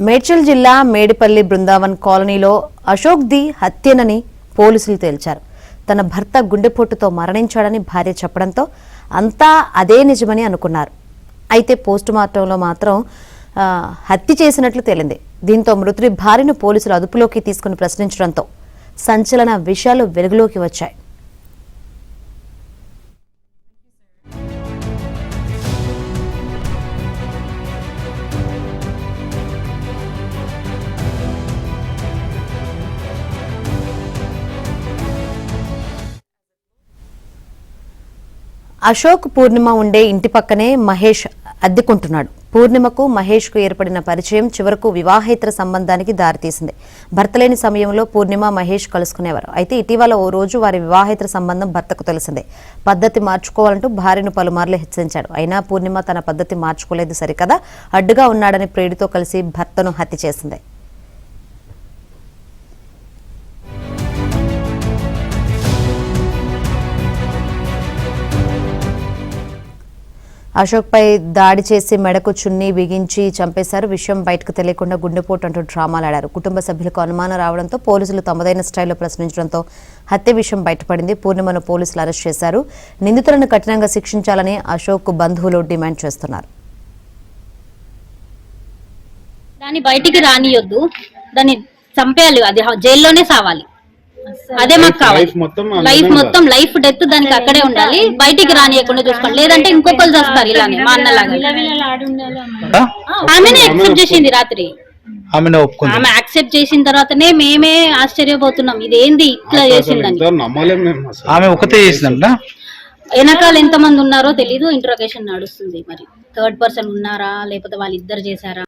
మేడ్చల్ జిల్లా మేడిపల్లి బృందావన్ కాలనీలో అశోక్ ది హత్యనని పోలీసులు తేల్చారు. తన భర్త గుండెపోటుతో మరణించాడని భార్య చెప్పడంతో అంతా అదే నిజమని అనుకున్నారు. అయితే పోస్టుమార్టంలో మాత్రం హత్య చేసినట్లు తేలింది. దీంతో మృతుడి భార్యను పోలీసులు అదుపులోకి తీసుకుని ప్రశ్నించడంతో సంచలన విషయాలు వెలుగులోకి వచ్చాయి. అశోక్, పూర్ణిమ ఉండే ఇంటి పక్కనే మహేష్ అద్దెకుంటున్నాడు. పూర్ణిమకు మహేష్కు ఏర్పడిన పరిచయం చివరకు వివాహేతర సంబంధానికి దారితీసింది. భర్త లేని సమయంలో పూర్ణిమ, మహేష్ కలుసుకునేవారు. అయితే ఇటీవల ఓ రోజు వారి వివాహేతర సంబంధం భర్తకు తెలిసిందే. పద్ధతి మార్చుకోవాలంటూ భార్యను పలుమార్లు హెచ్చరించాడు. అయినా పూర్ణిమ తన పద్ధతి మార్చుకోలేదు సరికదా, అడ్డుగా ఉన్నాడని ప్రియుడితో కలిసి భర్తను హత్య చేసింది. అశోక్ పై దాడి చేసి మెడకు చున్నీ బిగించి చంపేశారు. విషయం బయటకు తెలియకుండా గుండెపోటు అంటూ డ్రామాలాడారు. కుటుంబ సభ్యులకు అనుమానం రావడంతో పోలీసులు తమదైన స్టైల్లో ప్రశ్నించడంతో హత్య విషయం బయటపడింది. పూర్ణిమను పోలీసులు అరెస్ట్ చేశారు. నిందితులను కఠినంగా శిక్షించాలని అశోక్ బంధువులు డిమాండ్ చేస్తున్నారు. దాన్ని బయటికి రానియొద్దు, దాన్ని చంపేయాలి, అది జైల్లోనే సావాలి. అదే మాకు కావాలి. లైఫ్ డెత్ దానికి అక్కడే ఉండాలి, బయటికి రానియకుండా చూసుకోండి. లేదంటే ఇంకొకరు చేస్తారు ఇలానే మా అన్నలాగా. ఆమెనే యాక్సెప్ట్ చేసింది రాత్రి. ఆమె యాక్సెప్ట్ చేసిన తర్వాతనే మేమే ఆశ్చర్యపోతున్నాం, ఇదేంది ఇట్లా చేసిందని. ఆమె ఒకటే చేసిందంట. వెనకాల ఎంత మంది ఉన్నారో తెలీదు, ఇంట్రోగేషన్ నడుస్తుంది. మరి థర్డ్ పర్సన్ ఉన్నారా లేకపోతే వాళ్ళిద్దరు చేశారా?